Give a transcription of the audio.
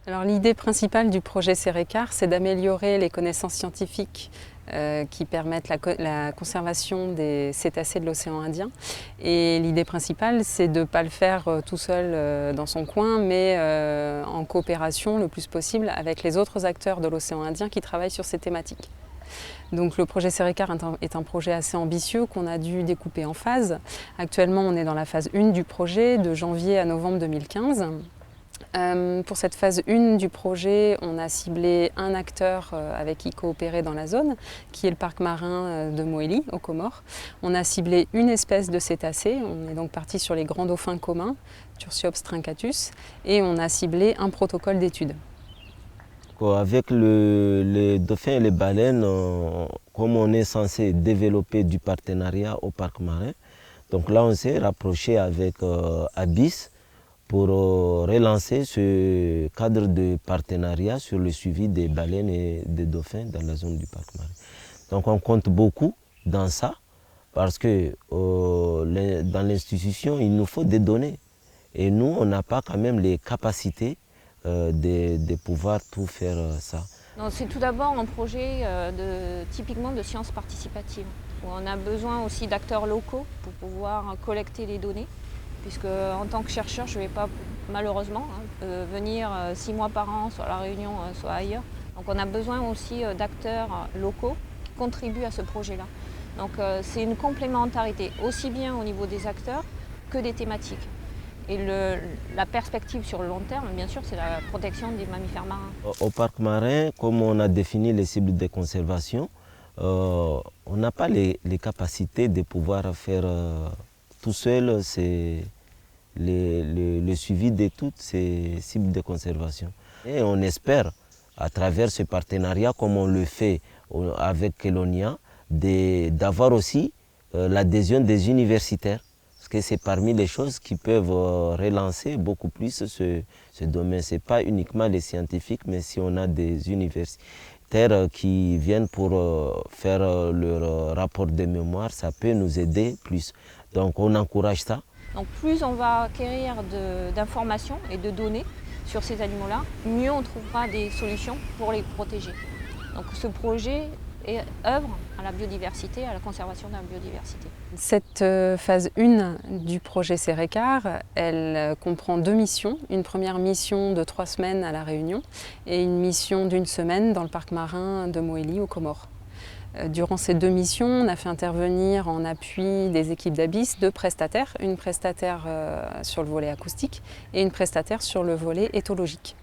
Alors l'idée principale du projet CERECAR, c'est d'améliorer les connaissances scientifiques qui permettent la conservation des cétacés de l'océan Indien. Et l'idée principale, c'est de ne pas le faire tout seul dans son coin, mais en coopération le plus possible avec les autres acteurs de l'océan Indien qui travaillent sur ces thématiques. Donc le projet CERECAR est un projet assez ambitieux qu'on a dû découper en phases. Actuellement, on est dans la phase 1 du projet, de janvier à novembre 2015. Pour cette phase 1 du projet, on a ciblé un acteur avec qui coopérer dans la zone, qui est le parc marin de Mohéli, aux Comores. On a ciblé une espèce de cétacé, on est donc parti sur les grands dauphins communs, Tursiops truncatus, et on a ciblé un protocole d'étude. Avec les dauphins et les baleines, comme on est censé développer du partenariat au parc marin, donc là on s'est rapproché avec Abyss pour relancer ce cadre de partenariat sur le suivi des baleines et des dauphins dans la zone du parc marin. Donc on compte beaucoup dans ça parce que dans l'institution, il nous faut des données. Et nous, on n'a pas quand même les capacités de pouvoir tout faire ça. C'est tout d'abord un projet typiquement de sciences participatives, où on a besoin aussi d'acteurs locaux pour pouvoir collecter les données, puisque en tant que chercheur, je ne vais pas malheureusement venir 6 mois par an, soit à La Réunion, soit ailleurs. Donc on a besoin aussi d'acteurs locaux qui contribuent à ce projet-là. Donc c'est une complémentarité, aussi bien au niveau des acteurs que des thématiques. Et la perspective sur le long terme, bien sûr, c'est la protection des mammifères marins. Au parc marin, comme on a défini les cibles de conservation, on n'a pas les capacités de pouvoir faire tout seul le suivi de toutes ces cibles de conservation. Et on espère, à travers ce partenariat, comme on le fait avec Kelonia, d'avoir aussi l'adhésion des universitaires. Parce que c'est parmi les choses qui peuvent relancer beaucoup plus ce domaine. Ce n'est pas uniquement les scientifiques, mais si on a des universitaires qui viennent pour faire leur rapport de mémoire, ça peut nous aider plus. Donc on encourage ça. Donc plus on va acquérir d'informations et de données sur ces animaux-là, mieux on trouvera des solutions pour les protéger. Donc ce projet œuvre à la biodiversité, à la conservation de la biodiversité. Cette phase 1 du projet CERECAR, elle comprend 2 missions. Une première mission de 3 semaines à La Réunion et une mission d'1 semaine dans le parc marin de Mohéli, aux Comores. Durant ces 2 missions, on a fait intervenir en appui des équipes d'Abyss 2 prestataires, une prestataire sur le volet acoustique et une prestataire sur le volet éthologique.